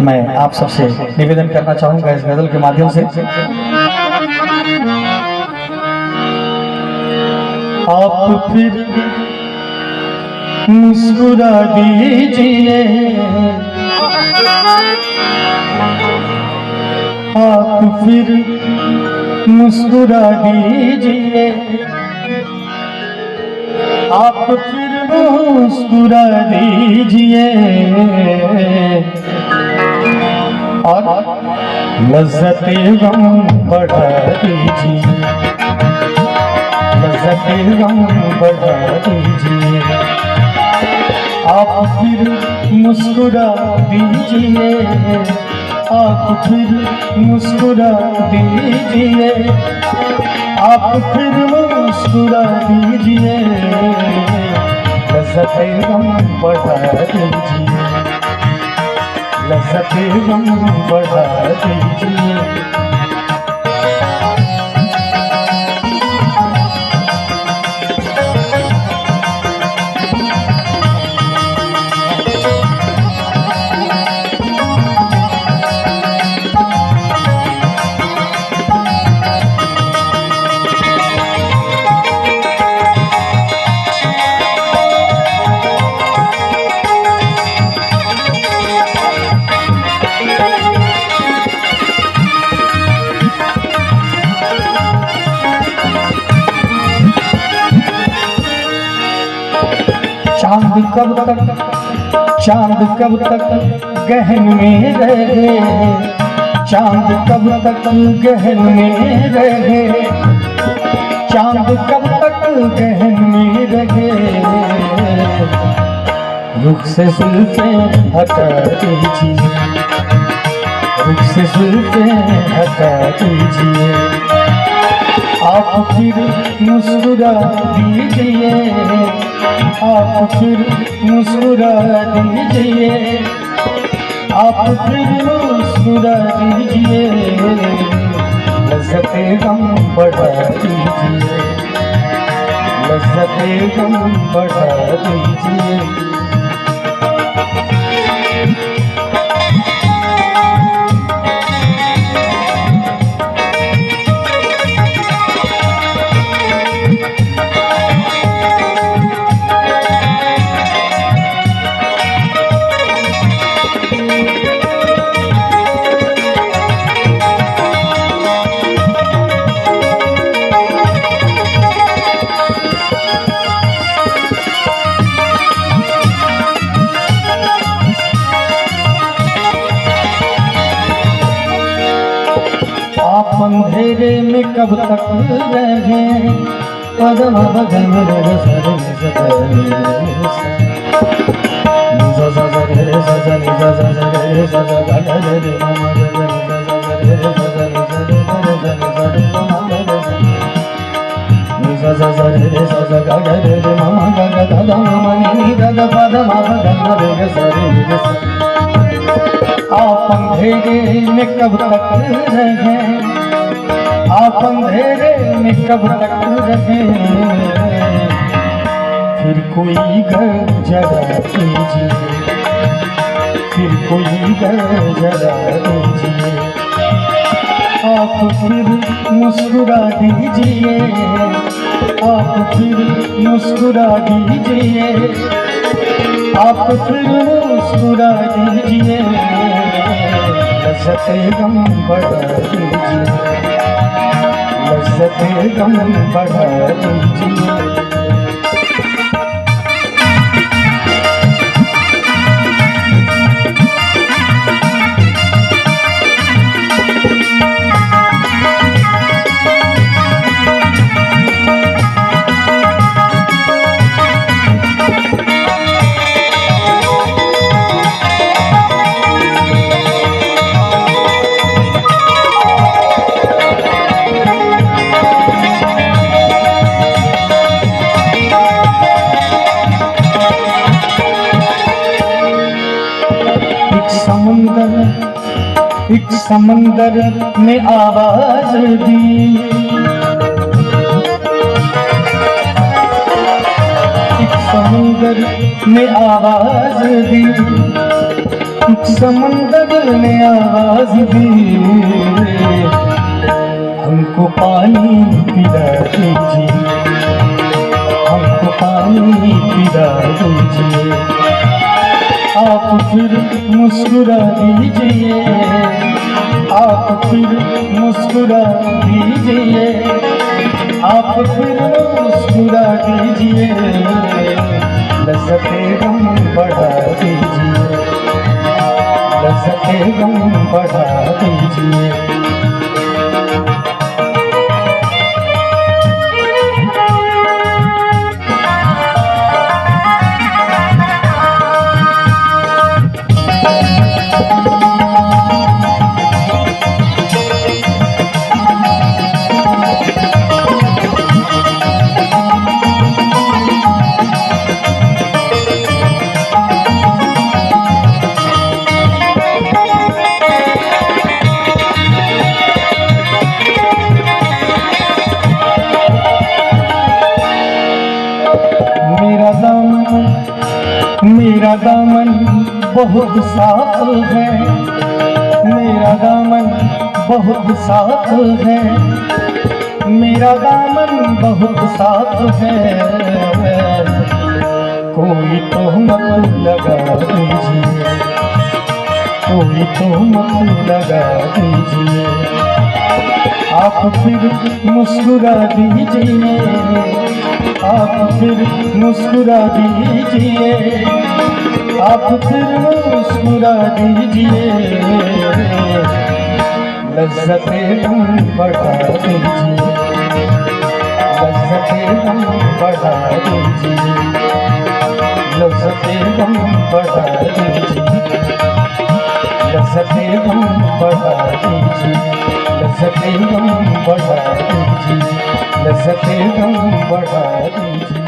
मैं आप सबसे निवेदन करना चाहूंगा इस गजल के माध्यम से। आप फिर मुस्कुरा दीजिए, आप फिर मुस्कुरा दीजिए, आप फिर मुस्कुरा दीजिए और लज़्ज़ते गम बढ़ा दीजिए, लज़्ज़ते गम बढ़ा दीजिए। आप फिर मुस्कुरा दीजिए, आप फिर मुस्कुरा दीजिए, आप फिर मुस्कुरा दीजिए, लज़्ज़ते गम बढ़ा दीजिए, लज़्ज़ते गम बढ़ा दीजिए। चांद कब तक गहन में रहे, चांद कब तक गहन में रहे, चांद कब तक गहन में रहे, रुख से जुल्फे हटा दीजिए, रुख से जुल्फे हटा दीजिए। आप फिर मुस्कुरा दीजिए, आप फिर मुस्कुरा दीजिए, आप फिर मुस्कुरा दीजिए, लज़्ज़ते गम बढ़ा दीजिए, लज़्ज़ते गम बढ़ा दीजिए। आप अंधेरे में कब तक रहे, पदम बदन रे सर आप अंधेरे में कब तक रहे, आप अंधेरे में कब तक रहे, फिर कोई घर जगा दीजिए, फिर कोई घर जगा दीजिए। आप फिर मुस्कुरा दीजिए, आप फिर मुस्कुरा दीजिए, आप फिर मुस्कुरा दीजिए, लज़्ज़ते गम बढ़ा दीजिए, लज़्ज़ते गम बढ़ा दीजिए। एक समंदर ने आवाज दी, एक समंदर ने आवाज दी, समंदर ने आवाज दी, हमको पानी पिला दीजिए, हमको पानी पिला दीजिए। आप फिर मुस्कुरा दीजिए, आप फिर मुस्कुरा दीजिए, आप फिर मुस्कुरा दीजिए, लज़्ज़ते गम बढ़ा दीजिए, लज़्ज़ते गम बढ़ा दीजिए। मेरा दामन बहुत साफ है, मेरा दामन बहुत साफ है, मेरा दामन बहुत साफ है। कोई तोहमत लगा दीजिए, कोई तोहमत लगा दीजिए। आप फिर मुस्कुरा दीजिए, आप फिर मुस्कुरा दीजिए, आप फिर मुस्कुरा दीजिए, लज़्ज़ते गम बढ़ा दीजिए, लज़्ज़ते गम बढ़ा दीजिए, लज़्ज़ते गम बढ़ा दीजिए, लज़्ज़ते गम बढ़ा दीजिए, लज़्ज़ते गम बढ़ा दीजिए, लज़्ज़ते गम बढ़ा दीजिए।